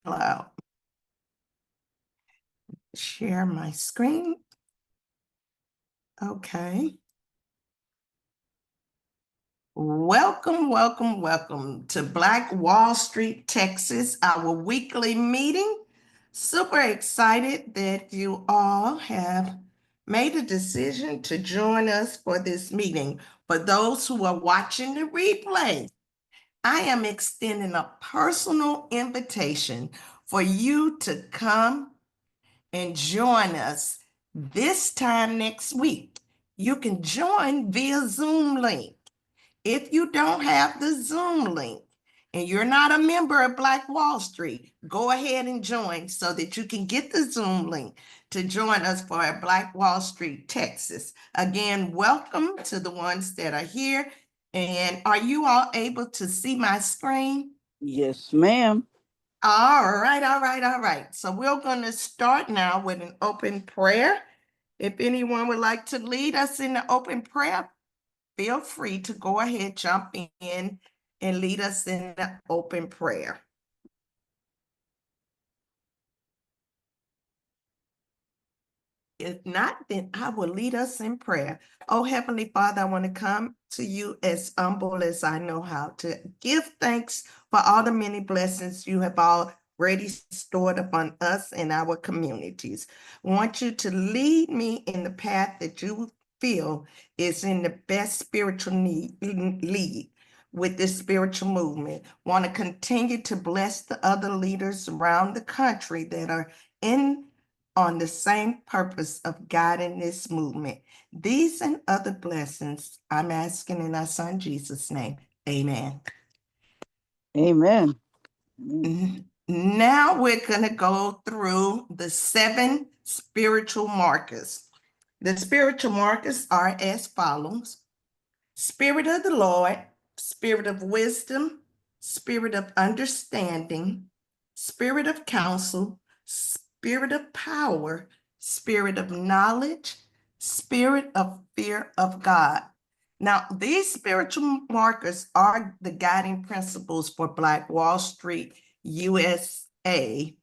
Cloud. Share my screen. Okay. Welcome to Black Wall Street, Texas, our weekly meeting. Super excited that you all have made a decision to join us for this meeting. For those who are watching the replay, I am extending a personal invitation for you to come and join us this time next week. You can join via Zoom link. If you don't have the Zoom link and you're not a member of Black Wall Street, go ahead and join so that you can get the Zoom link to join us for a Black Wall Street, Texas. Again, welcome to the ones that are here. And are you all able to see my screen? Yes, ma'am. All right. So we're going to start now with an open prayer. If anyone would like to lead us in the open prayer, feel free to go ahead, jump in and lead us in the open prayer. If not, then I will lead us in prayer. Oh, Heavenly Father, I want to come to you as humble as I know how to give thanks for all the many blessings you have already stored upon us and our communities. I want you to lead me in the path that you feel is in the best spiritual lead with this spiritual movement. Want to continue to bless the other leaders around the country that are on the same purpose of guiding this movement. These and other blessings I'm asking in our son Jesus' name. Amen. Amen. Now we're going to go through the 7 spiritual markers. The spiritual markers are as follows: Spirit of the Lord, Spirit of wisdom, Spirit of understanding, Spirit of counsel, Spirit of power, Spirit of knowledge, Spirit of fear of God. Now, these spiritual markers are the guiding principles for Black Wall Street, USA.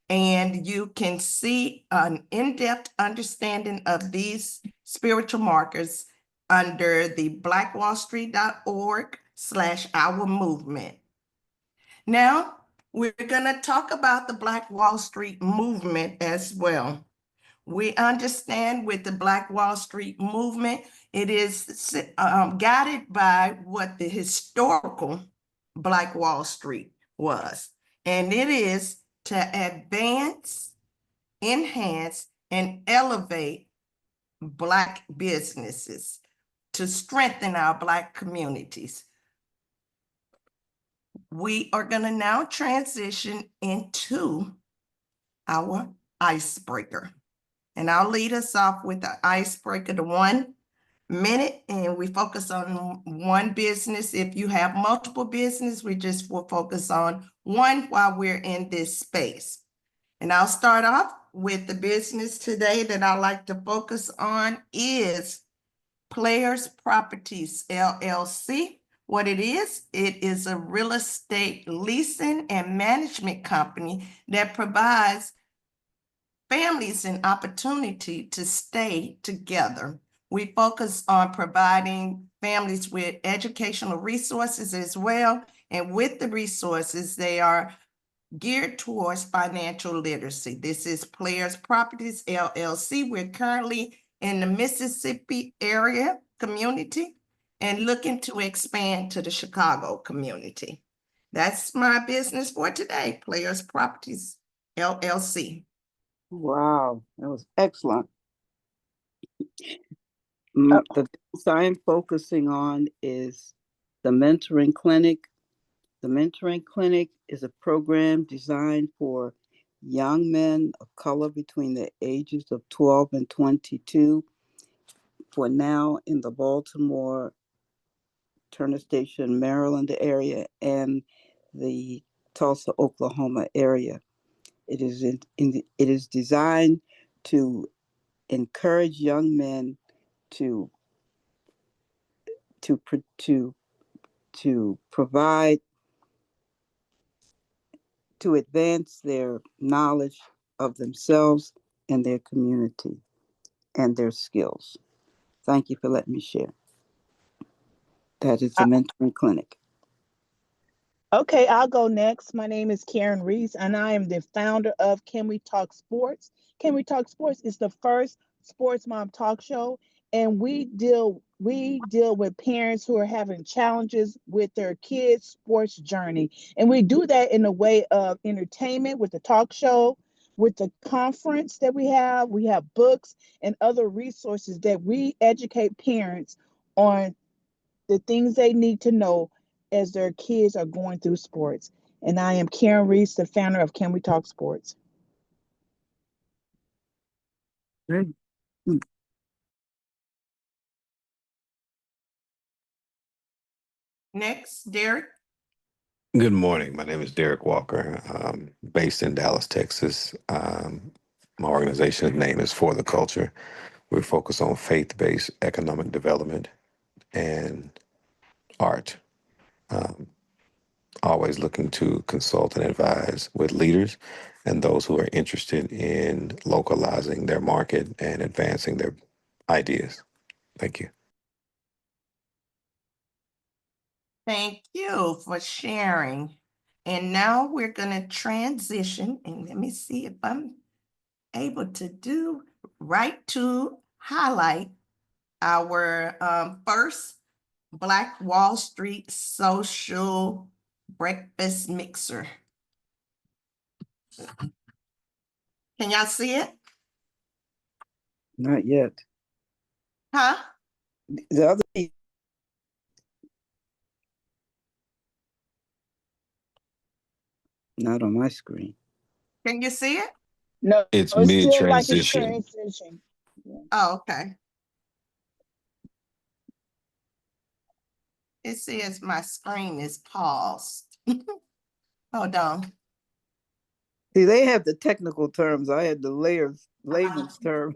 And you can see an in-depth understanding of these spiritual markers under the blackwallstreet.org/our movement. Now, we're going to talk about the Black Wall Street movement as well. We understand with the Black Wall Street movement, it is guided by what the historical Black Wall Street was. And it is to advance, enhance, and elevate Black businesses, to strengthen our Black communities. We are going to now transition into our icebreaker. And I'll lead us off with the icebreaker, the 1 minute, and we focus on one business. If you have multiple business, we just will focus on one while we're in this space. And I'll start off with the business today that I like to focus on is Players Properties, LLC. What it is a real estate leasing and management company that provides families an opportunity to stay together. We focus on providing families with educational resources as well. And with the resources, they are geared towards financial literacy. This is Players Properties, LLC. We're currently in the Mississippi area community and looking to expand to the Chicago community. That's my business for today, Players Properties, LLC. Wow, that was excellent. The business I'm focusing on is the Mentoring Clinic. The Mentoring Clinic is a program designed for young men of color between the ages of 12 and 22 for now in the Baltimore, Turner Station, Maryland area and the Tulsa, Oklahoma area. It is designed to encourage young men to provide to advance their knowledge of themselves and their community and their skills. Thank you for letting me share. That is the mentoring clinic. Okay, I'll go next. My name is Karen Reese, and I am the founder of Can We Talk Sports. Can We Talk Sports is the first sports mom talk show, and we deal with parents who are having challenges with their kids' sports journey, and we do that in a way of entertainment with the talk show, with the conference that we have. We have books and other resources that we educate parents on the things they need to know as their kids are going through sports. And I am Karen Reese, the founder of Can We Talk Sports. Great. Next, Derek. Good morning. My name is Derek Walker, based in Dallas, Texas. My organization's name is For the Culture. We focus on faith-based economic development and art. Always looking to consult and advise with leaders and those who are interested in localizing their market and advancing their ideas. Thank you. Thank you for sharing. And now we're going to transition, and let me see if I'm able to do right to highlight our first Black Wall Street social breakfast mixer. Can y'all see it? Not yet. Huh? The other not on my screen. Can you see it? No, It's still like it's mid-transition. transition. Yeah. Oh, okay. It says my screen is paused. Hold on. See, they have the technical terms. I had the layman's term.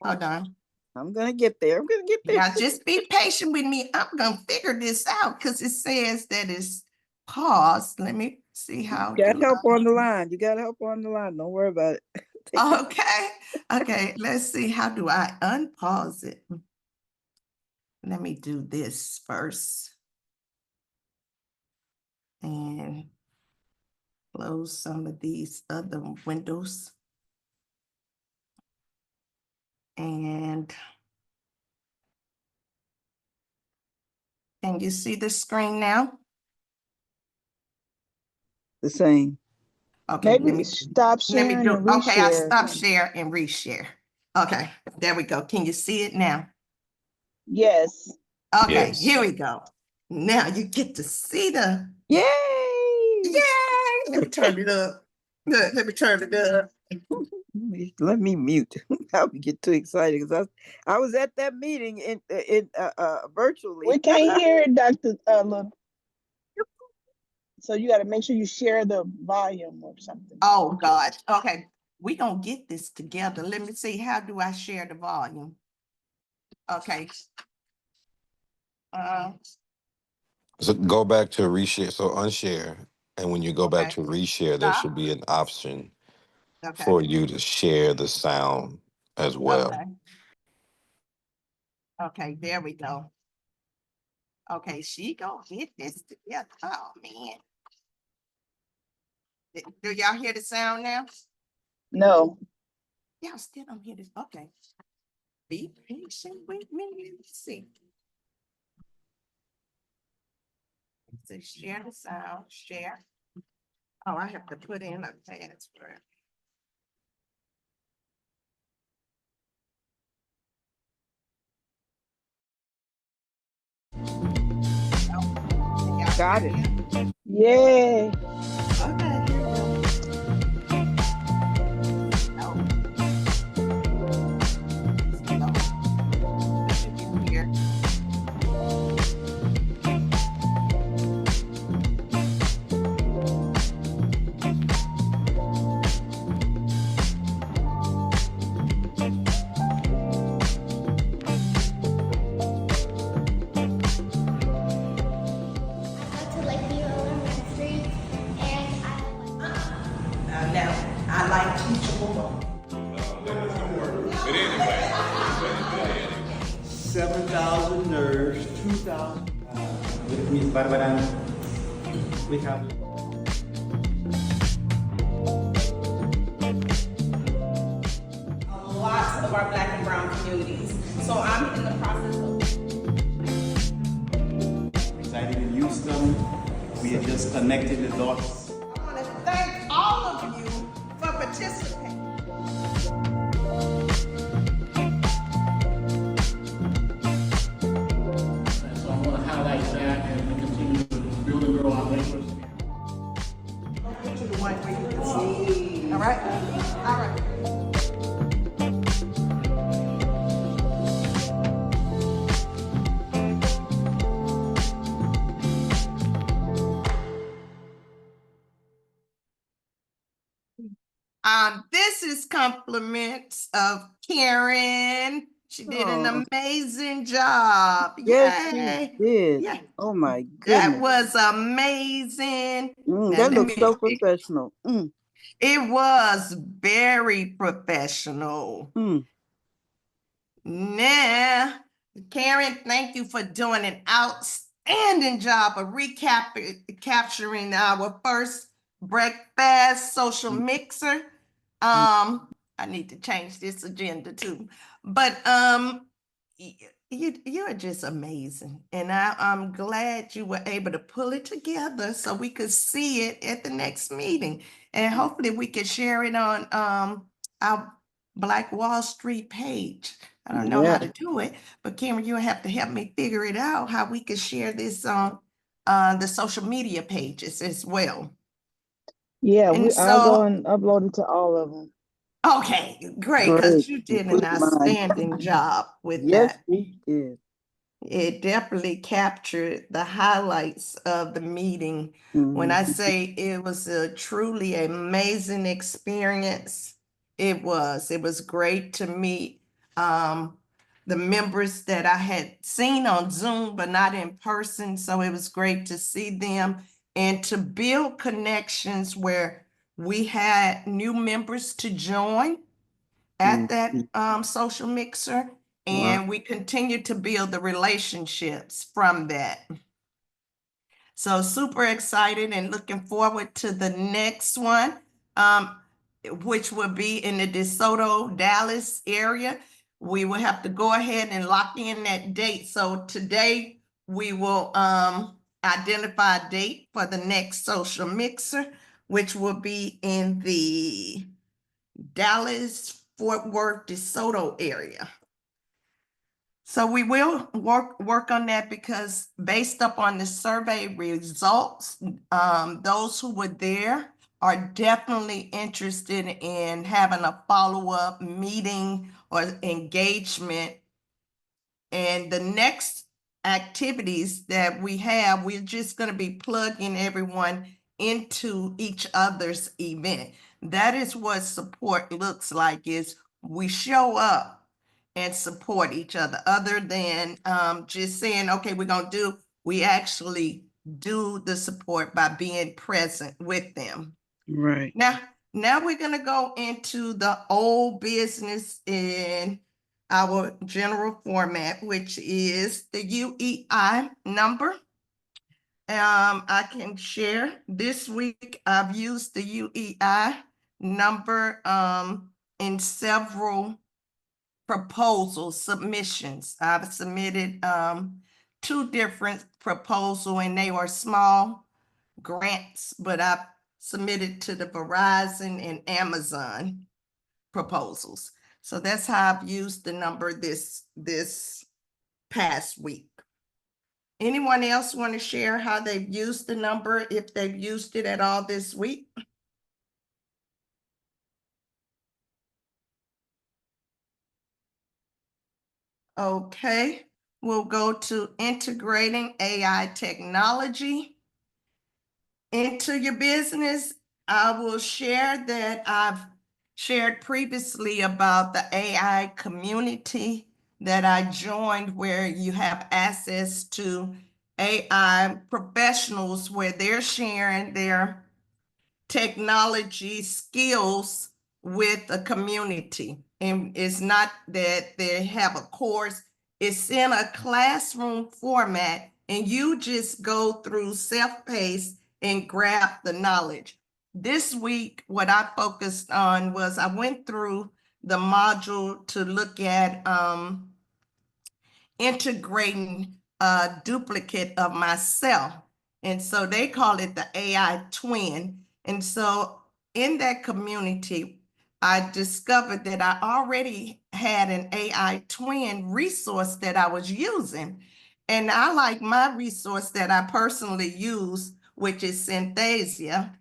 Hold on. I'm gonna get there. I'm gonna get there. Now just be patient with me. I'm gonna figure this out because it says that it's paused. Let me see how. You got do help I- on the line. You got help on the line. Don't worry about it. Take your- Okay. Okay. Let's see. How do I unpause it? Let me do this first. And close some of these other windows. And can you see the screen now? The same. Okay, Maybe stop let me sharing do, and okay, I reshare. stop share and reshare. Okay, there we go. Can you see it now? Yes. Okay, Yes. here we go. Now you get to see the, Yay! yay! Let me turn it up. Look, let me turn it up. Let me mute. I would get too excited because I was at that meeting in virtually. We can't hear it, Dr. Lund. So you got to make sure you share the volume or something. Oh, God. Okay, we gonna get this together. Let me see, how do I share the volume? Okay. So go back to reshare. So unshare. And when you go back Okay. to reshare, there Stop. should be an option Okay. for you to share the sound as well. Okay. Okay, there we go. Okay, she gonna get this together. Oh, man. Do y'all hear the sound now? No. Y'all still don't hear this. Okay. Be patient with me. Let me see. So share the sound, share. Oh, I have to put in a password. Y'all Got hear it. me? Yay. Okay, here we go. No. No. This should be here. I go to Lakeview Elementary, and now. I like teachable moments. But anyway. 7,000 nerves, 2,000. With Miss Barbara, we have. Lots of our Black and brown communities. So I'm in the process of. Residing in Houston, we have just connected the dots. I want to thank all of you for participating. So I want to highlight that and we continue to build and grow our language. Get to the one where you can see. All right? All right. This is compliments of Karen. She did an Oh. amazing job. Yes, Yay. she did. Yeah. Oh my That goodness. was amazing. Now, That let looks so me- professional. It was very professional. Nah, Karen, thank you for doing an outstanding job of capturing our first breakfast social mixer. I need to change this agenda too, but you're just amazing, and I'm glad you were able to pull it together so we could see it at the next meeting, and hopefully we could share it on our Black Wall Street page. I don't know how to do it, but Cameron, you'll have to help me figure it out how we could share this on the social media pages as well. Yeah, And I'll so- go and upload it to all of them. Okay, great, because Great. you did an Include mine. outstanding job with Yes, that. she did. It definitely captured the highlights of the meeting. When I Mhm. say it was a truly amazing experience, it was great to meet the members that I had seen on Zoom, but not in person. So it was great to see them and to build connections where we had new members to join at that social mixer, and we continue to build the relationships from that. So super excited and looking forward to the next one, which will be in the DeSoto, Dallas area. We will have to go ahead and lock in that date. So today we will identify a date for the next social mixer, which will be in the Dallas, Fort Worth, DeSoto area. So we will work on that because based upon the survey results, those who were there are definitely interested in having a follow-up meeting or engagement. And the next activities that we have, we're just going to be plugging everyone into each other's event. That is what support looks like, is we show up and support each other than just saying, okay, we actually do the support by being present with them. Right. Now we're gonna go into the old business in our general format, which is the UEI number. I can share this week, I've used the UEI number in several proposal submissions. I've submitted 2 different proposals, and they were small grants, but I've submitted to the Verizon and Amazon proposals. So that's how I've used the number this past week. Anyone else want to share how they've used the number, if they've used it at all this week? Okay, we'll go to integrating AI technology into your business. I will share that I've shared previously about the AI community that I joined, where you have access to AI professionals, where they're sharing their technology skills with the community. And it's not that they have a course, it's in a classroom format, and you just go through self-paced and grab the knowledge. This week, what I focused on was I went through the module to look at integrating a duplicate of myself. And so they call it the AI twin. And so in that community, I discovered that I already had an AI twin resource that I was using. And I like my resource that I personally use, which is Synthesia.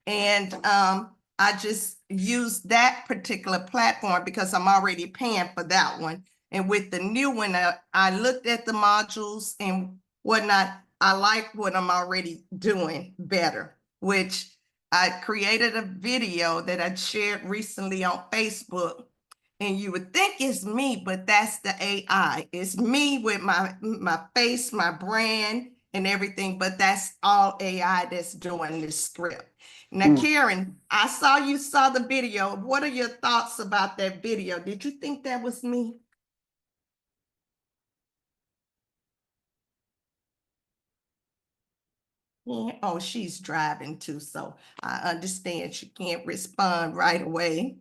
And I just used that particular platform because I'm already paying for that one. And with the new one, I looked at the modules and whatnot. I like what I'm already doing better, which I created a video that I shared recently on Facebook. And you would think it's me, but that's the AI. It's me with my face, my brand, and everything, but that's all AI that's doing this script. Now, Karen, I saw you saw the video. What are your thoughts about that video? Did you think that was me? Yeah. Oh, she's driving too, so I understand she can't respond right away.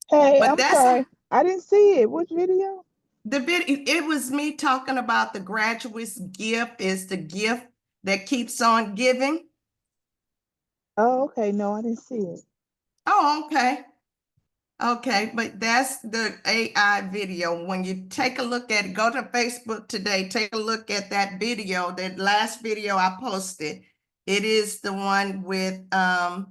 Hey, But I'm that's sorry. I didn't see it. Which video? the video. It was me talking about the graduate's gift is the gift that keeps on giving. Oh, okay. No, I didn't see it. Oh, okay. Okay, but that's the AI video. When you take a look at it, go to Facebook today, take a look at that video, that last video I posted. It is the one with my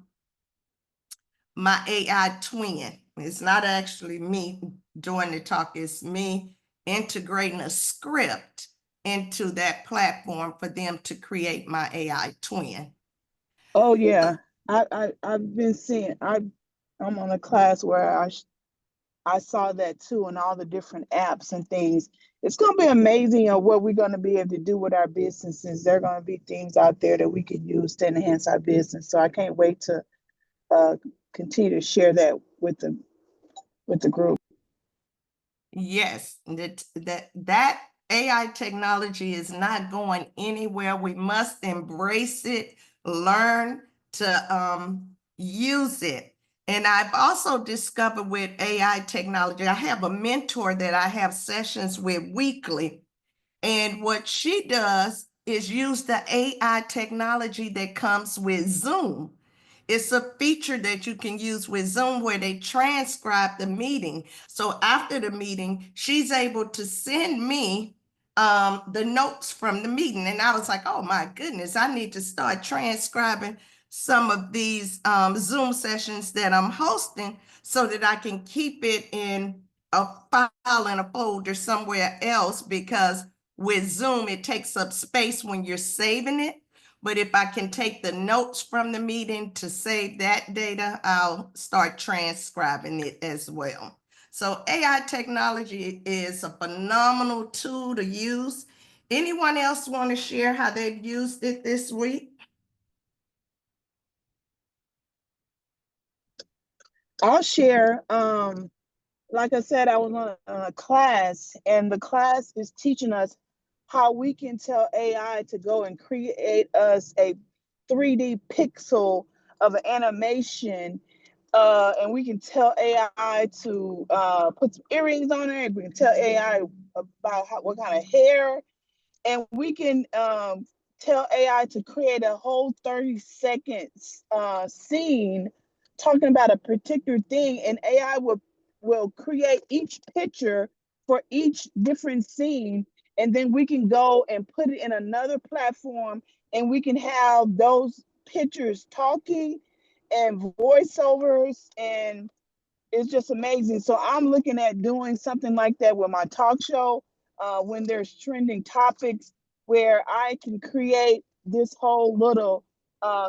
AI twin. It's not actually me doing the talk, it's me integrating a script into that platform for them to create my AI twin. Oh yeah. I've been seeing. I'm on a class where I saw that too, and all the different apps and things. It's going to be amazing on what we're going to be able to do with our businesses. There are going to be things out there that we can use to enhance our business. So I can't wait to continue to share that with the group. Yes, that AI technology is not going anywhere. We must embrace it, learn to use it. And I've also discovered with AI technology, I have a mentor that I have sessions with weekly. And what she does is use the AI technology that comes with Zoom. It's a feature that you can use with Zoom where they transcribe the meeting. So after the meeting, she's able to send me the notes from the meeting. And I was like, oh my goodness, I need to start transcribing some of these Zoom sessions that I'm hosting so that I can keep it in a file in a folder somewhere else, because with Zoom, it takes up space when you're saving it. But if I can take the notes from the meeting to save that data, I'll start transcribing it as well. So AI technology is a phenomenal tool to use. Anyone else want to share how they've used it this week? I'll share. Like I said, I was on a class, and the class is teaching us how we can tell AI to go and create us a 3D pixel of an animation. And we can tell AI to put some earrings on it. We can tell AI about what kind of hair, and we can tell AI to create a whole 30 seconds scene talking about a particular thing, and AI will create each picture for each different scene, and then we can go and put it in another platform, and we can have those pictures talking and voiceovers, and it's just amazing. So I'm looking at doing something like that with my talk show when there's trending topics, where I can create this whole little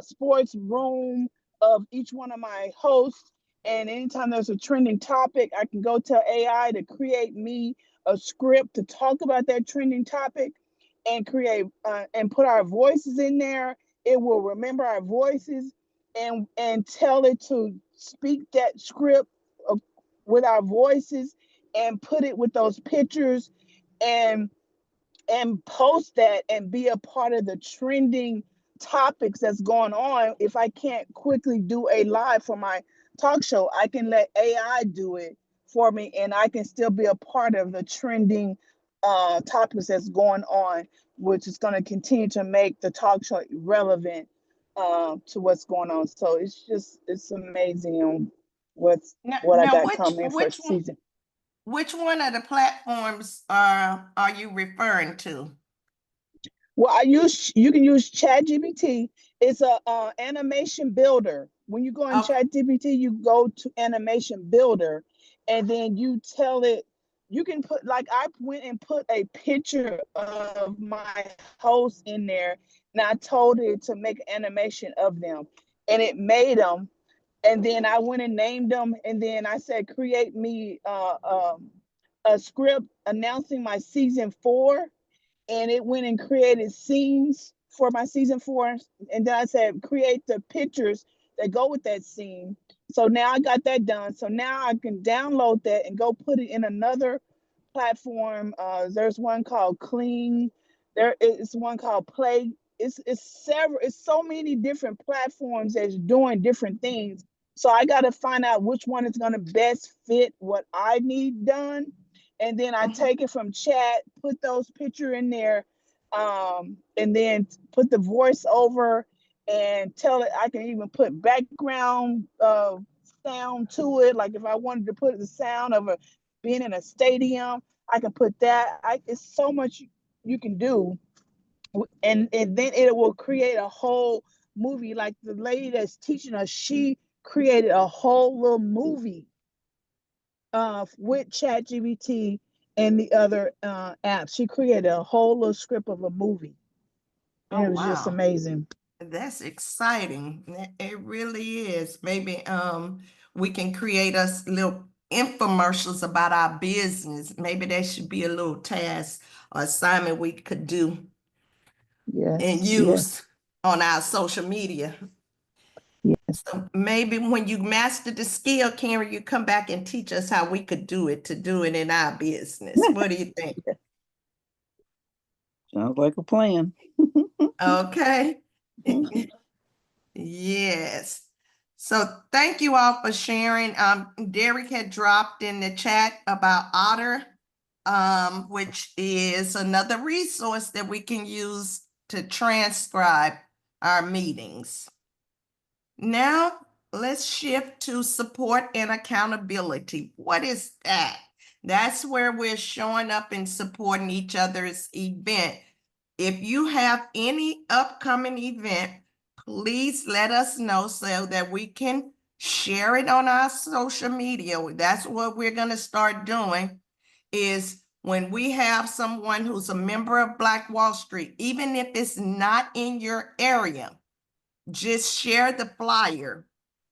sports room of each one of my hosts. And anytime there's a trending topic, I can go tell AI to create me a script to talk about that trending topic, and create and put our voices in there. It will remember our voices, and tell it to speak that script with our voices and put it with those pictures and post that and be a part of the trending topics that's going on. If I can't quickly do a live for my talk show, I can let AI do it for me, and I can still be a part of the trending topics that's going on, which is going to continue to make the talk show relevant to what's going on. So it's amazing on what I Now, got coming for season. which one of the platforms are you referring to? Well, you can use ChatGPT. It's a animation builder. When you go on Okay. ChatGPT, you go to animation builder, and then you tell it. You can put, like, I went and put a picture of my host in there, and I told it to make an animation of them, and it made them. And then I went and named them, and then I said, create me a script announcing my season 4, and it went and created scenes for my season 4. And then I said, create the pictures that go with that scene. So now I got that done. So now I can download that and go put it in another platform. There's one called Clean. There is one called Play. It's several. It's so many different platforms that's doing different things. So I got to find out which one is going to best fit what I need done, and then I take it from chat, put those picture in there, and then put the voice over and tell it. I can even put background sound to it. Like if I wanted to put the sound of being in a stadium, I can put that. It's so much you can do, and then it will create a whole movie. Like the lady that's teaching us, she created a whole little movie with ChatGPT and the other apps. She created a whole little script of a movie. And Oh, it was just wow. amazing. That's exciting. It really is. Maybe we can create us little infomercials about our business. Maybe that should be a little task or assignment we could do and Yes, use on our social media. yes. So maybe when you master the skill, Karen, you come back and teach us how we could do it in our business. What do you think? Sounds like a plan. Okay. Yes. So thank you all for sharing. Derek had dropped in the chat about Otter, which is another resource that we can use to transcribe our meetings. Now, let's shift to support and accountability. What is that? That's where we're showing up and supporting each other's event. If you have any upcoming event, please let us know so that we can share it on our social media. That's what we're going to start doing, is when we have someone who's a member of Black Wall Street, even if it's not in your area, just share the flyer.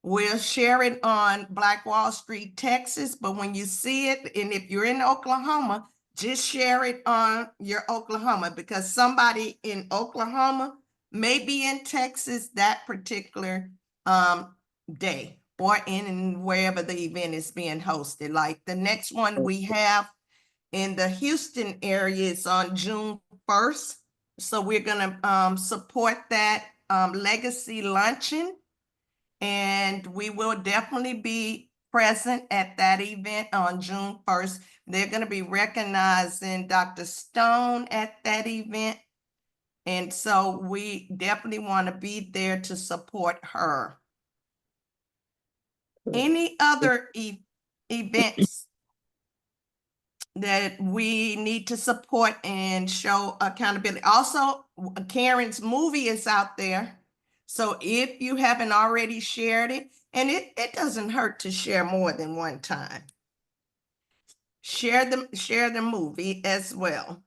We'll share it on Black Wall Street, Texas, but when you see it, and if you're in Oklahoma, just share it on your Oklahoma, because somebody in Oklahoma may be in Texas that particular day, or in wherever the event is being hosted. Like the next one we have in the Houston area is on June 1st. So we're gonna support that legacy luncheon, and we will definitely be present at that event on June 1st. They're going to be recognizing Dr. Stone at that event. And so we definitely want to be there to support her. Any other events that we need to support and show accountability? Also, Karen's movie is out there. So if you haven't already shared it, and it doesn't hurt to share more than one time. Share the movie as well.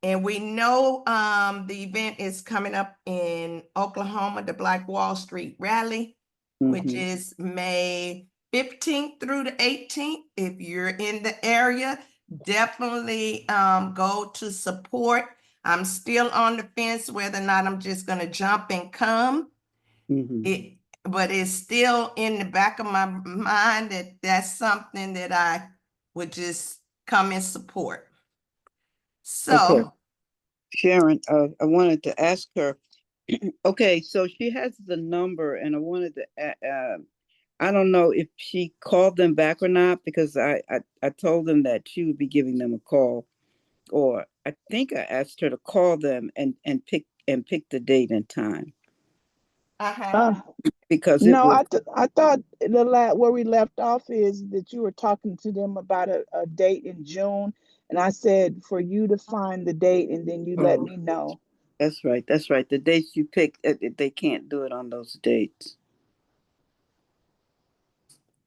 And we know the event is coming up in Oklahoma, the Black Wall Street Rally, which is May 15th through the 18th. If you're in the area, definitely go to support. I'm still on the fence whether or not I'm just going to jump and come. But it's still in the back of my mind that that's something that I would just come and support. Okay. So, Sharon, I wanted to ask her, okay, so she has the number and I wanted to, I don't know if she called them back or not, because I told them that she would be giving them a call, or I think I asked her to call them and pick the date and time, Uh, because it no, was, I thought where we left off is that you were talking to them about a date in June, and I said for you to find the date and then you let oh, me know. that's right. That's right. The dates you picked, they can't do it on those dates.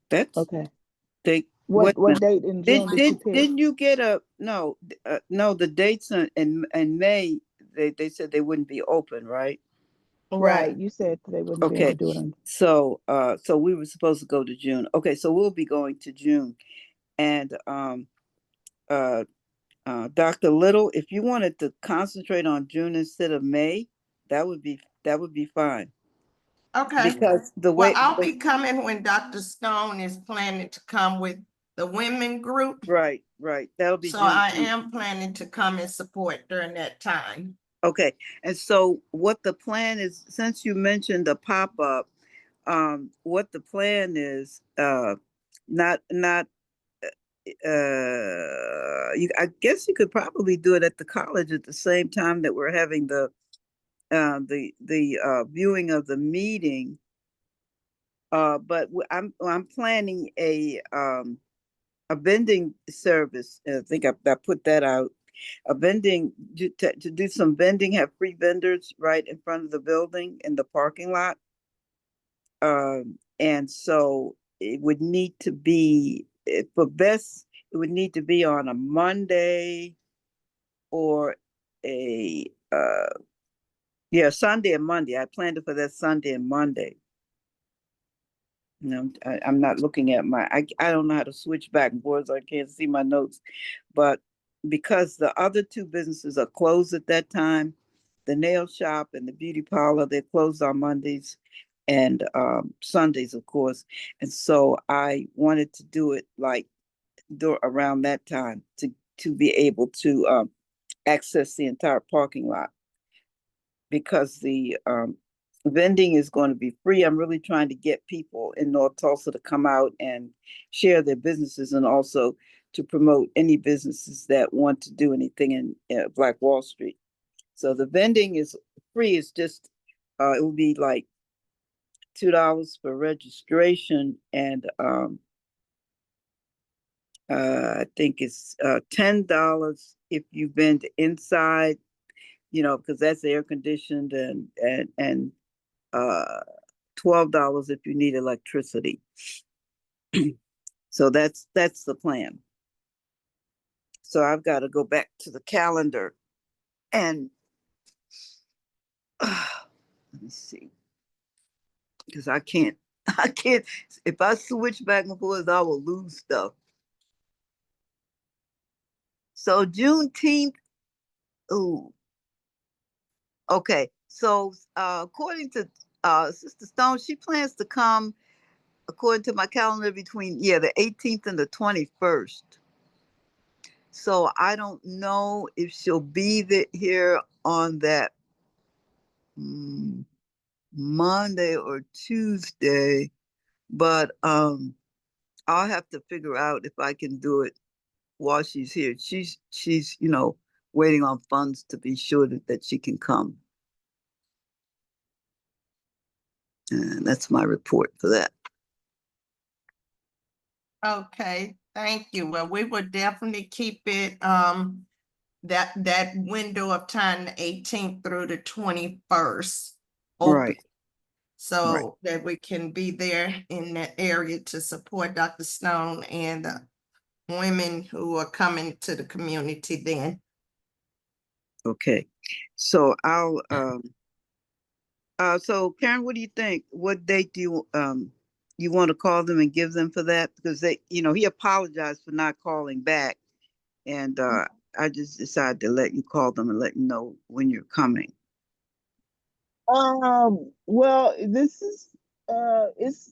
That's Okay. they What date in June did you pick? didn't you get a no? No, the dates in May, they said they wouldn't be open, right? Right. You said they wouldn't be able to Okay, do it on. so we were supposed to go to June. Okay, so we'll be going to June, and uh Dr. Little, if you wanted to concentrate on June instead of May, that would be fine, okay. because Well, I'll be coming when Dr. Stone is planning to come with the women group. right, that'll be So June. I am planning to come and support during that time. Okay, and so what the plan is, since you mentioned the pop-up, what the plan is, not I guess you could probably do it at the college at the same time that we're having the viewing of the meeting. But I'm planning a vending service. I think I put that out. A vending to do some vending, have free vendors right in front of the building in the parking lot. And so it would need to be, for best, it would need to be on a Monday or a yeah, Sunday and Monday. I planned it for that Sunday and Monday. No, I'm not looking at I don't know how to switch back and forth, so I can't see my notes. But because the other two businesses are closed at that time, the nail shop and the beauty parlor, they're closed on Mondays and Sundays, of course. And so I wanted to do it like around that time to be able to access the entire parking lot, because the vending is going to be free. I'm really trying to get people in North Tulsa to come out and share their businesses, and also to promote any businesses that want to do anything in Black Wall Street. So the vending is free. It's just it will be like $2 for registration, and I think it's $10 if you've been to inside, because that's air conditioned, and $12 if you need electricity. So that's the plan. So I've got to go back to the calendar and let me see, because I can't. If I switch back and forth, I will lose stuff. So Juneteenth. Ooh. Okay. So according to Sister Stone, she plans to come, according to my calendar, between the 18th and the 21st. So I don't know if she'll be here on that Monday or Tuesday, but I'll have to figure out if I can do it while she's here. She's waiting on funds to be sure that she can come. And that's my report for that. Okay, thank you. Well, we will definitely keep it, that window of time, the 18th through the 21st open. Right. So that we can be there in that area to support Dr. Stone and the women who are coming to the community then. Okay. So I'll so Karen, what do you think? What date do you want to call them and give them for that? Because he apologized for not calling back, and I just decided to let you call them and let you know when you're coming. Well, this is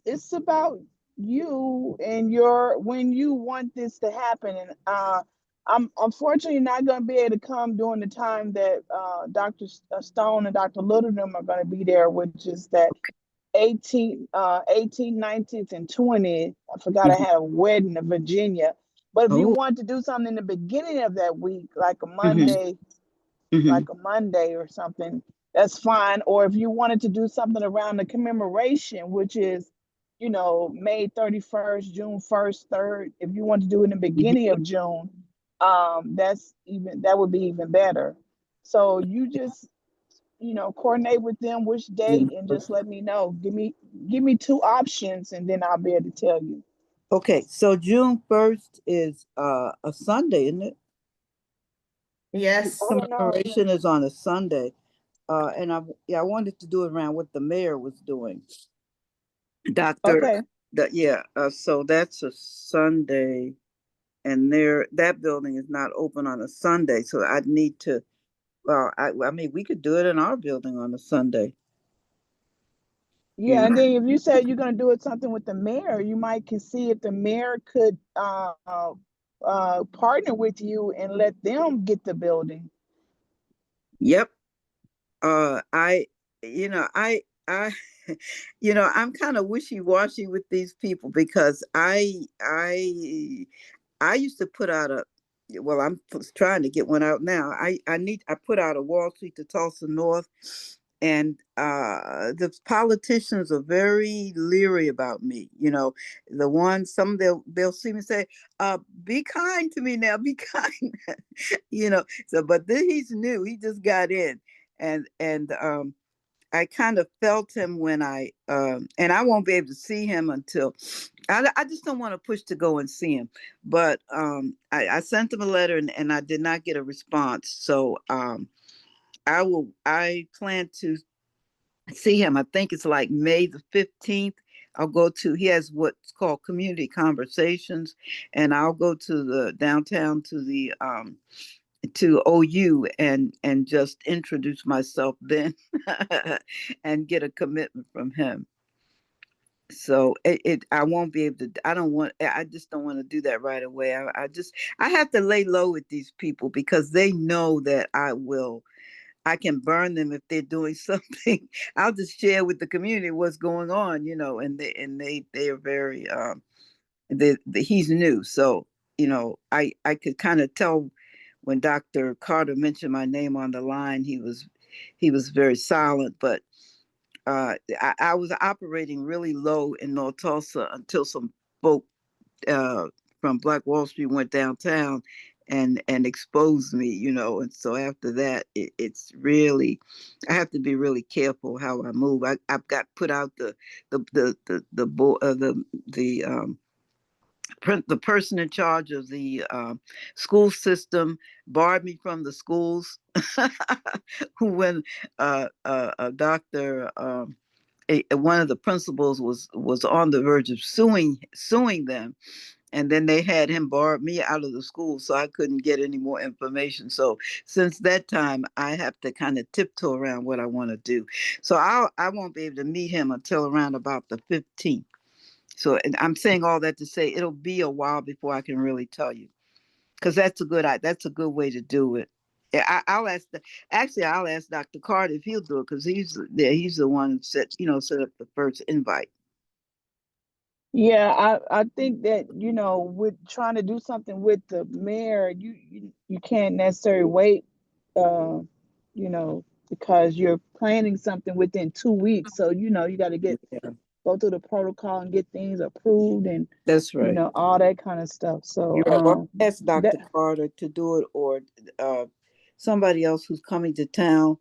it's about you and your when you want this to happen. And I'm unfortunately not going to be able to come during the time that Dr. Stone and Dr. Littleton are going to be there, which is that 18th, 19th, and 20th. I forgot I Mhm. had a wedding in Virginia. But if you Oh, want to do something in the beginning of that week, mhm, mhm. like a Monday or something, that's fine. Or if you wanted to do something around the commemoration, which is, May 31st, June 1st, 3rd, if you want to do it in the beginning of June, that would be even better. So you just, coordinate with them which date and just let me know. Give me two options and then I'll be able to tell you. Okay, so June 1st is a Sunday, isn't it? Yes, I don't know. Commemoration is on a Sunday. And I wanted to do it around what the mayor was doing. Dr. Okay. So that's a Sunday, and that building is not open on a Sunday, so I'd need to, well, I mean, we could do it in our building on a Sunday. Yeah, You and then if you say you're gonna do it something with the mayor, you might can see if the mayor could partner with you and let them get the building. Yep. I, I, I'm kind of wishy-washy with these people because I used to put out well, trying to get one out now. I put out a Wall Street to Tulsa North, and the politicians are very leery about me. Some they'll see me say, be kind to me now, be kind. So, but then he's new, he just got in, and I kind of felt him when and I won't be able to see him until I just don't want to push to go and see him. But I sent him a letter and I did not get a response. So I plan to see him. I think it's like May the 15th. He has what's called community conversations, and I'll go to the downtown to OU and just introduce myself then and get a commitment from him. So I won't be able to. I just don't want to do that right away. I have to lay low with these people because they know that I can burn them if they're doing something. I'll just share with the community what's going on, they are very he's new. So, I could kind of tell when Dr. Carter mentioned my name on the line, he was very silent, but I was operating really low in North Tulsa until some folk uh, from Black Wall Street went downtown and exposed me, and so after that, it's really, I have to be really careful how I move. I've got put out the person in charge of the school system barred me from the schools when a doctor one of the principals was on the verge of suing them, and then they had him bar me out of the school so I couldn't get any more information. So since that time I have to kind of tiptoe around what I want to do. So I won't be able to meet him until around about the 15th. So, and I'm saying all that to say it'll be a while before I can really tell you, because that's a good way to do it. Yeah, I'll ask Dr. Carter if he'll do it, because he's the one who set up the first invite. Yeah, I think that, with trying to do something with the mayor, you can't necessarily wait, uh, because you're planning something within 2 weeks. So, you got to Yeah, go through the protocol and get things approved and, that's right. all that kind of stuff. So, You're right. Or ask that, Dr. Carter to do it, or somebody else who's coming to town,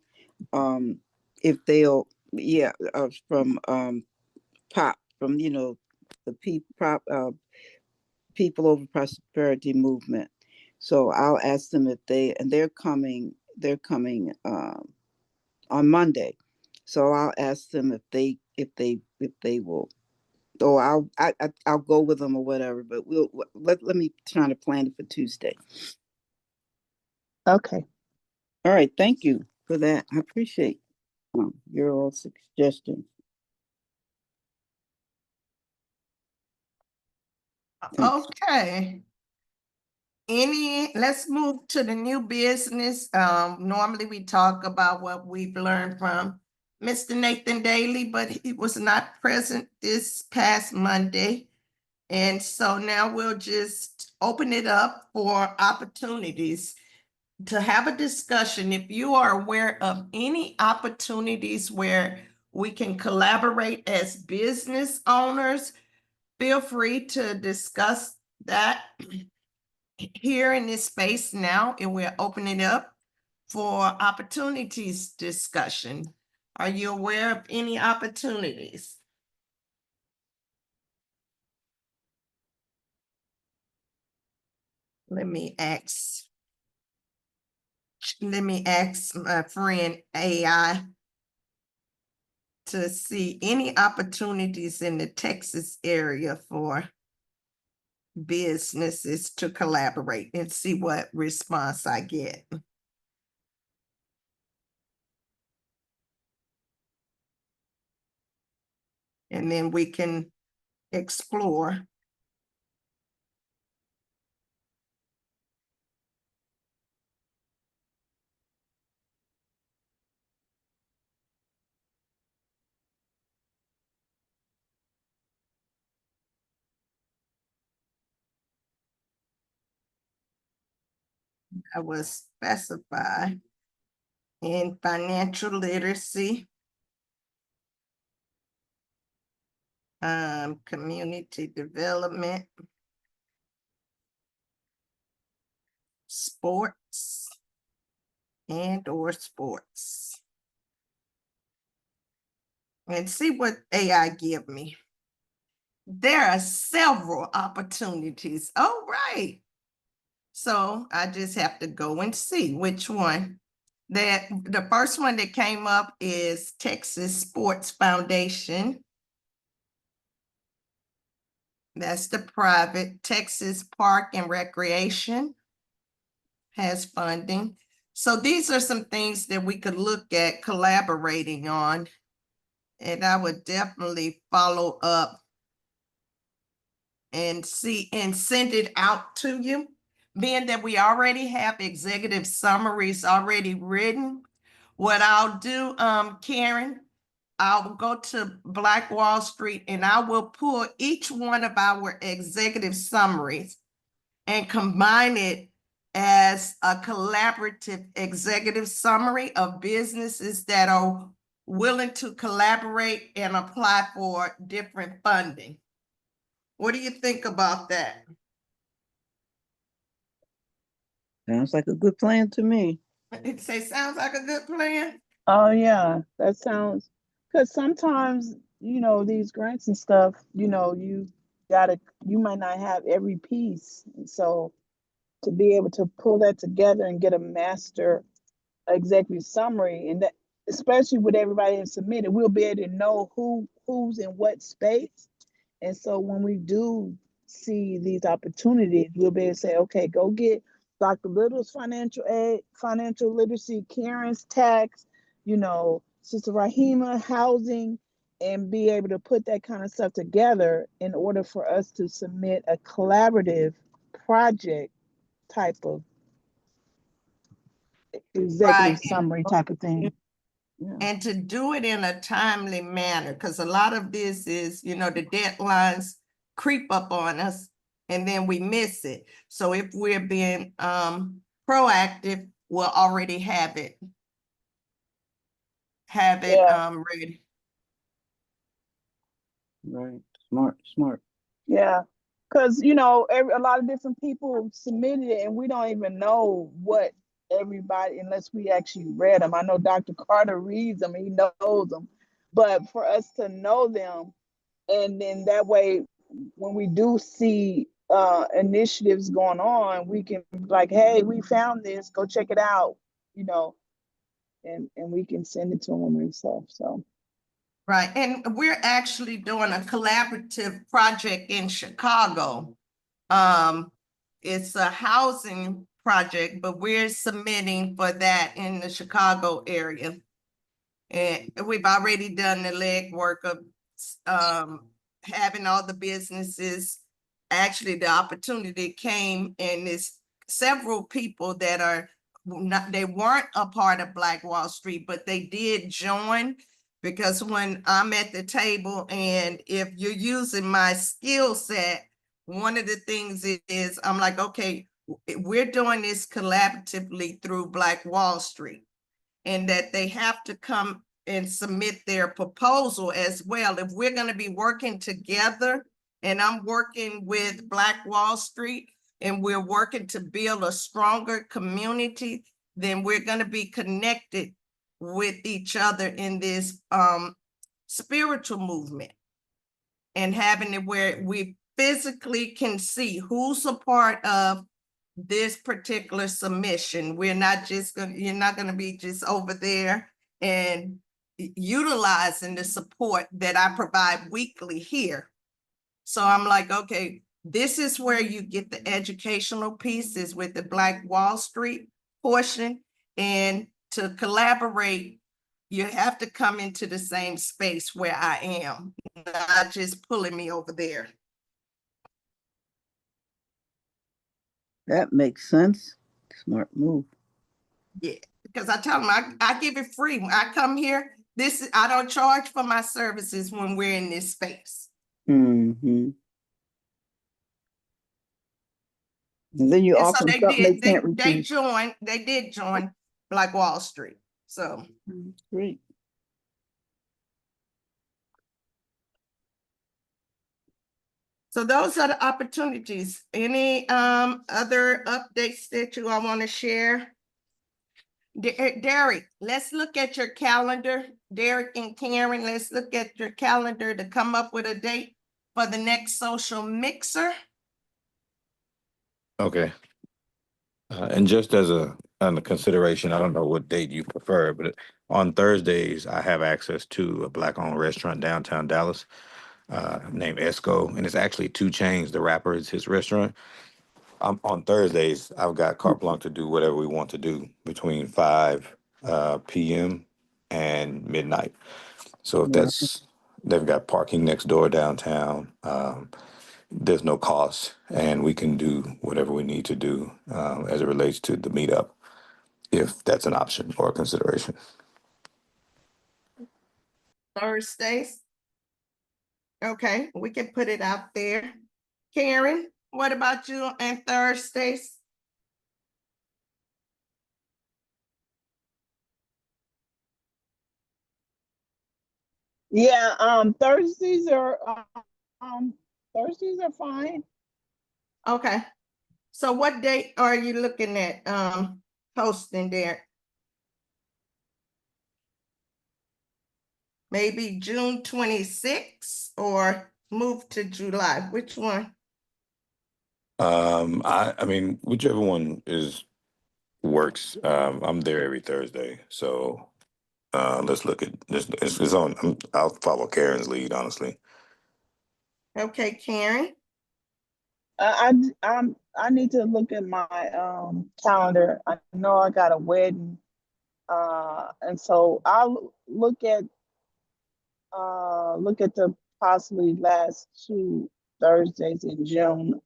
um, if they'll, yeah, from POP, from the People Over Prosperity Movement. So I'll ask them if they're coming. They're coming on Monday. So I'll ask them if they will, or I'll go with them or whatever. But let me try to plan it for Tuesday. okay. All right, thank you for that. I appreciate. Your all suggestions. Thanks. Okay. Let's move to the new business. Normally we talk about what we've learned from Mr. Nathan Daly, but he was not present this past Monday. And so now we'll just open it up for opportunities to have a discussion. If you are aware of any opportunities where we can collaborate as business owners, feel free to discuss that here in this space now, and we're opening it up for opportunities discussion. Are you aware of any opportunities? Let me ask my friend AI to see any opportunities in the Texas area for businesses to collaborate and see what response I get. And then we can explore. I will specify in financial literacy, community development, sports, and/or sports. And see what AI give me. There are several opportunities. Oh, right. So I just have to go and see which one. The first one that came up is Texas Sports Foundation. That's the private. Texas Park and Recreation has funding. So these are some things that we could look at collaborating on. And I would definitely follow up and see and send it out to you. Being that we already have executive summaries already written, what I'll do, Karen, I'll go to Black Wall Street and I will pull each one of our executive summaries and combine it as a collaborative executive summary of businesses that are willing to collaborate and apply for different funding. What do you think about that? Sounds like a good plan to me. It say sounds like a good plan. Oh yeah, that sounds, because sometimes, these grants and stuff, you might not have every piece. And so to be able to pull that together and get a master executive summary, and that, especially with everybody that submitted, we'll be able to know who's in what space. And so when we do see these opportunities, we'll be able to say, okay, go get Dr. Little's financial aid, financial literacy, Karen's tax, Sister Rahima housing, and be able to put that kind of stuff together in order for us to submit a collaborative project type of executive Right. summary type of thing. Yeah. And to do it in a timely manner, because a lot of this is, the deadlines creep up on us and then we miss it. So if we're being proactive, we'll already have it Yeah. ready. Right. Smart. Yeah. Because, a lot of different people submitted it and we don't even know what everybody, unless we actually read them. I know Dr. Carter reads them, he knows them. But for us to know them, and then that way, when we do see initiatives going on, we can be like, hey, we found this, go check it out, and we can send it to them and stuff. So. Right, and we're actually doing a collaborative project in Chicago. It's a housing project, but we're submitting for that in the Chicago area. And we've already done the legwork of having all the businesses. Actually, the opportunity came, and there's several people that are not, they weren't a part of Black Wall Street, but they did join. Because when I'm at the table, and if you're using my skill set, one of the things is I'm like, okay, we're doing this collaboratively through Black Wall Street, and that they have to come and submit their proposal as well. If we're going to be working together, and I'm working with Black Wall Street, and we're working to build a stronger community, then we're going to be connected with each other in this spiritual movement, and having it where we physically can see who's a part of this particular submission. We're not just gonna, you're not gonna be just over there and utilizing the support that I provide weekly here. So I'm like, okay, this is where you get the educational pieces with the Black Wall Street portion, and to collaborate, you have to come into the same space where I am, not just pulling me over there. That makes sense. Smart move. Yeah, because I tell them I give it free. When I come here, I don't charge for my services when we're in this space. Mm-hmm. And then you And so offer they something they did, can't they refuse. they did join Black Wall Street. So Great. so those are the opportunities. Any other updates that you all want to share? Derek, let's look at your calendar. Derek and Karen, let's look at your calendar to come up with a date for the next social mixer. Okay. And just as a consideration, I don't know what date you prefer, but on Thursdays, I have access to a Black-owned restaurant downtown Dallas named Esco, and it's actually 2 Chainz. The rapper is his restaurant. On Thursdays, I've got carte blanche to do whatever we want to do between 5 p.m. and midnight. So if Yeah. they've got parking next door downtown. There's no cost, and we can do whatever we need to do as it relates to the meetup, if that's an option or a consideration. Thursdays. Okay, we can put it out there. Karen, what about you and Thursdays? Yeah, Thursdays are fine. Okay, so what date are you looking at hosting there? Maybe June 26th or move to July? Which one? I mean, whichever one works. I'm there every Thursday, so let's look at this. It's on. I'll follow Karen's lead, honestly. Okay, Karen. I need to look at my calendar. I know I got a wedding, and so I'll look at the possibly last 2 Thursdays in June.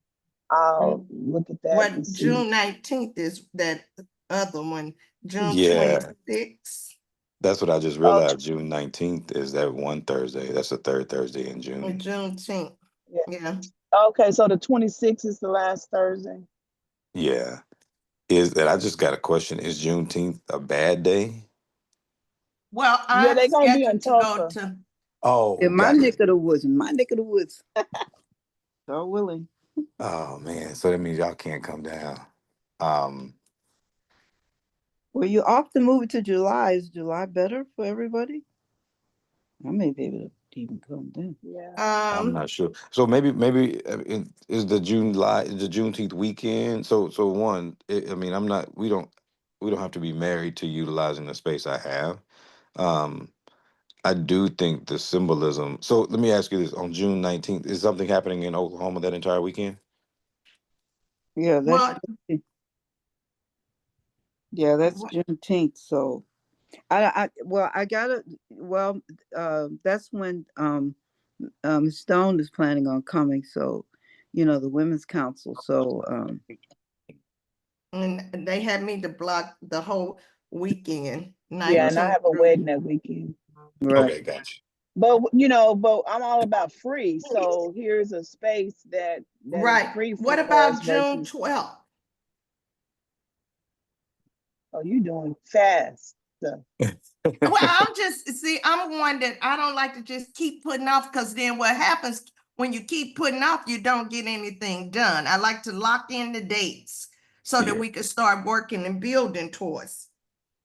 I'll look at that What, and see. June 19th is that other one, June Yeah. 26th, That's what I just realized. June 19th is that one Thursday. That's the 3rd Thursday in or June. Juneteenth. Yeah. Yeah. Okay, so the 26th is the last Thursday. Yeah. And I just got a question. Is Juneteenth a bad day? Well, Yeah, I'm they're gonna be in scheduled to go Tulsa. to, Oh, In my gotcha. neck of the woods, God willing. Oh man, so that means y'all can't come down. Um, Well, you often move it to July. Is July better for everybody? I may be able to even come then. Yeah. I'm not sure. So maybe is the Juneteenth weekend. So I mean, we don't have to be married to utilizing the space I have. Um, I do think the symbolism. So let me ask you this: on June 19th, is something happening in Oklahoma that entire weekend? Yeah, well, that's what- Juneteenth. So Well, that's when Stone is planning on coming. So, the Women's Council. So, And they had me to block the whole weekend, Yeah, and I 19 have a through. wedding that weekend. right. Okay, gotcha. But but I'm all about free. So here's a space that is Right. free What for us about June versus 12th? oh, you doing fast stuff. Well, I'm one that I don't like to just keep putting off, because then what happens when you keep putting off, you don't get anything done. I like to lock in the dates so that Yeah. we can start working and building towards.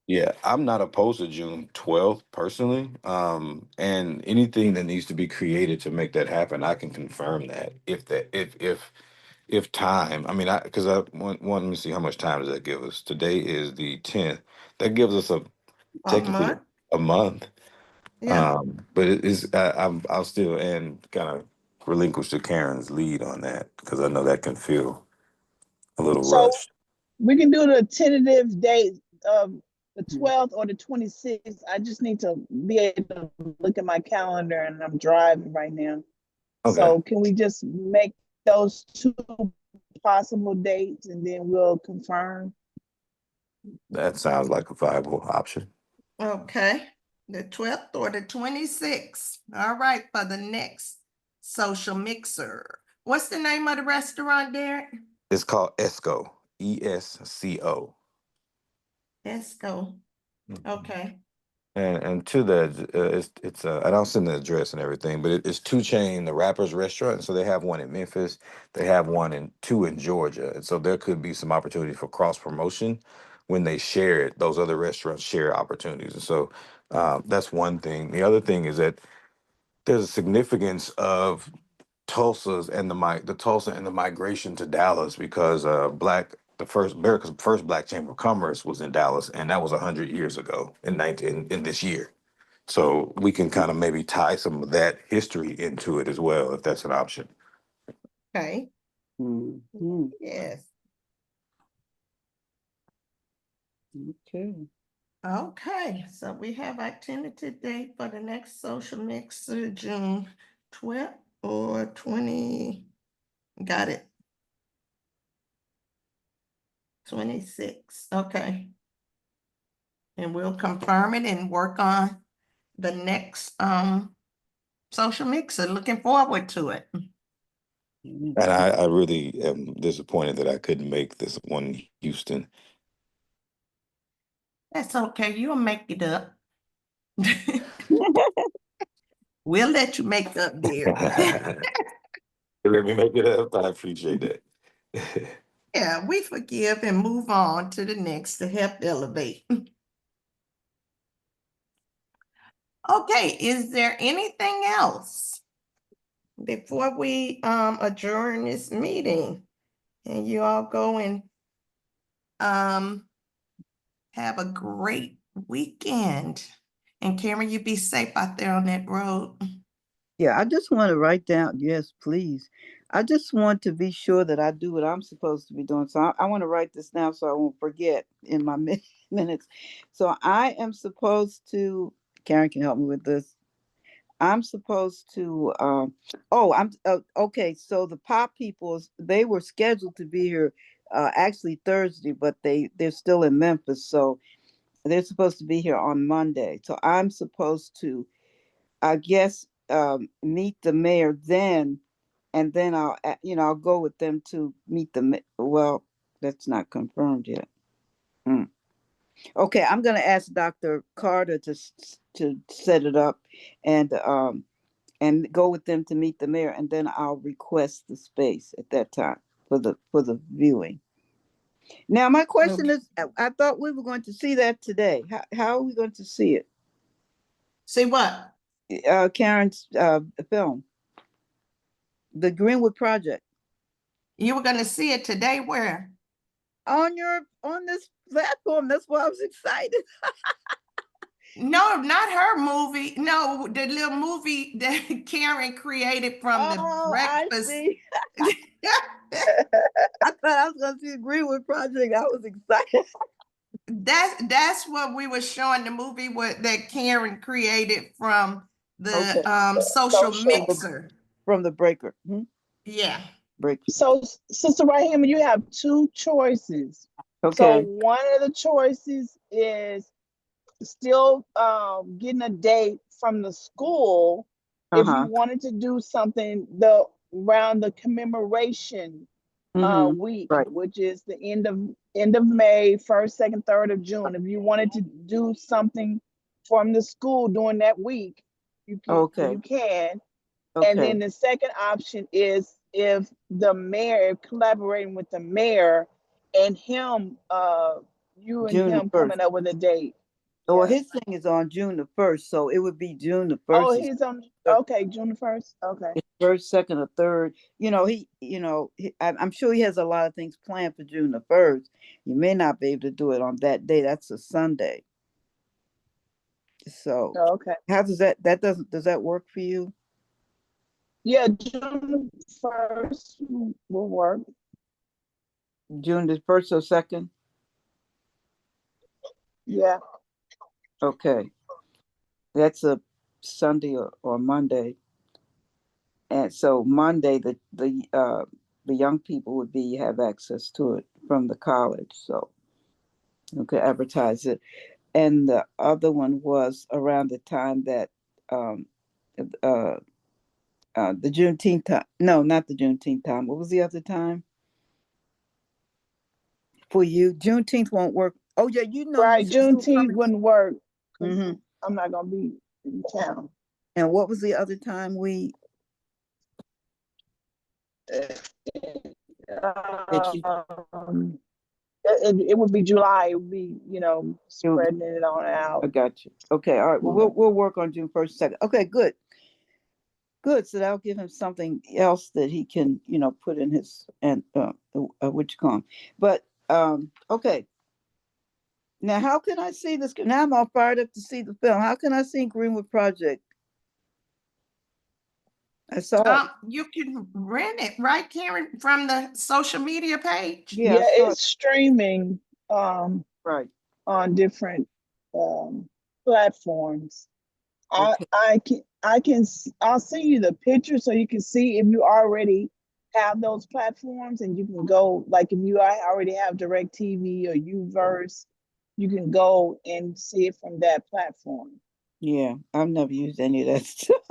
Yeah, I'm not opposed to June 12th personally. And anything that needs to be created to make that happen, I can confirm that. If time, I mean, because I want, let me see how much time does that give us? Today is the 10th. That gives us A technically month? a month. Yeah. But it is, I'll still and kind of relinquish to Karen's lead on that, because I know that can feel a little So rushed. we can do the tentative date of the 12th or the 26th. I just need to be able to look at my calendar, and I'm driving right now. Okay, So can we just make those two possible dates and then we'll confirm? that sounds like a viable option. Okay. The 12th or the 26th. All right, for the next social mixer. What's the name of the restaurant, Derek? It's called ESCO, ESCO. Esco. Okay. And to that, it's and I'll send the address and everything, but it's Two Chain, the Rappers Restaurant. So they have one in Memphis, they have two in Georgia, and so there could be some opportunity for cross promotion when they share it. Those other restaurants share opportunities, and so that's one thing. The other thing is that there's a significance of the Tulsa and the migration to Dallas, because America's first Black Chamber of Commerce was in Dallas, and that was 100 years ago in this year. So we can kind of maybe tie some of that history into it as well, if that's an option. Okay. Mhm. Yes. Okay. Okay. So we have our tentative date for the next social mixer, June 12th or 20. Got it. 26. Okay. And we'll confirm it and work on the next social mixer. Looking forward to it. Mhm. And I really am disappointed that I couldn't make this one in Houston. That's okay. You'll make it up. We'll let you make up, dear. Let me make it up. I appreciate that. Yeah, we forgive and move on to the next to help elevate. Okay, is there anything else before we adjourn this meeting and you all go and have a great weekend? And Karen, you be safe out there on that road. Yeah, I just want to write down, yes, please. I just want to be sure that I do what I'm supposed to be doing. So I want to write this down so I won't forget in my minutes. So I am supposed to, Karen can help me with this. I'm supposed to, okay. So the Pop Peoples, they were scheduled to be here actually Thursday, but they're still in Memphis. So they're supposed to be here on Monday. So I'm supposed to, I guess, meet the mayor then, and then I'll go with them to meet well, that's not confirmed yet. Okay, I'm gonna ask Dr. Carter to set it up, and go with them to meet the mayor, and then I'll request the space at that time for the viewing. Now, my question Okay. is, I thought we were going to see that today. How are we going to see it? See what? Karen's film, the Greenwood Project, You were gonna see it today where? on this platform. That's why I was excited. No, not her movie. No, the little movie that Karen created from the Oh, I breakfast. see. I thought I was going to see the Greenwood Project. I was excited. That's what we were showing the movie that Karen created from the Okay. social Social. mixer. From the breaker. Yeah. Breaker. So, Sister Rahima, you have two choices. So Okay. one of the choices is still getting a date from the school if you Uh-huh. wanted to do something around the commemoration week, Right. which is the end of May, 1st, 2nd, 3rd of June. If you wanted to do something from the school during that week, you Okay. can. And Okay. then the second option is if the mayor, collaborating with the mayor and him, you and June the him 1st. coming up with a date. Well, Yeah. his thing is on June the 1st, so it would be June the 1st. Oh, he's on, okay, June the 1st, okay. First, second, or third. I'm sure he has a lot of things planned for June the 1st. You may not be able to do it on that day. That's a Sunday. So Okay. how does that work for you? Yeah, June 1st will work. June the 1st or 2nd? Yeah. Okay. That's a Sunday or Monday. And so Monday, the young people would have access to it from the college. So you could advertise it. And the other one was around the time that the Juneteenth time. No, not the Juneteenth time. What was the other time for you? Juneteenth won't work. Oh yeah, you Right, said you were Juneteenth coming. wouldn't work. 'Cause Mm-hmm. I'm not gonna be in town. And what was the other time that you? It would be July. It would be, spreading it on I out. got you. Okay, all right. Well, we'll work on June 1st, 2nd. Okay, good. Good. So that'll give him something else that he can, put in his what you call 'em. But okay. Now, how can I see this? Now I'm all fired up to see the film. How can I see Greenwood Project? I saw it. You can rent it, right, Karen, from the social media page? Yeah, Yeah, I saw it. it's streaming Right. on different platforms. Okay. I'll send you the picture so you can see if you already have those platforms, and you can go, like if you already have DirecTV or Uverse, you can go and see it from that platform. Yeah, I've never used any of that stuff.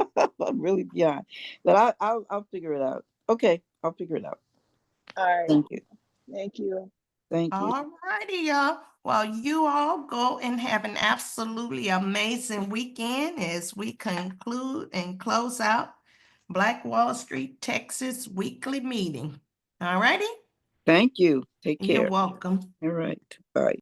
I'm really beyond, but I'll figure it out. Okay, I'll figure it out. All right. Thank you. Thank you. Thank you. All righty, y'all. Well, you all go and have an absolutely amazing weekend as we conclude and close out Black Wall Street, Texas weekly meeting. All righty? Thank you. Take You're care. welcome. All right. Bye.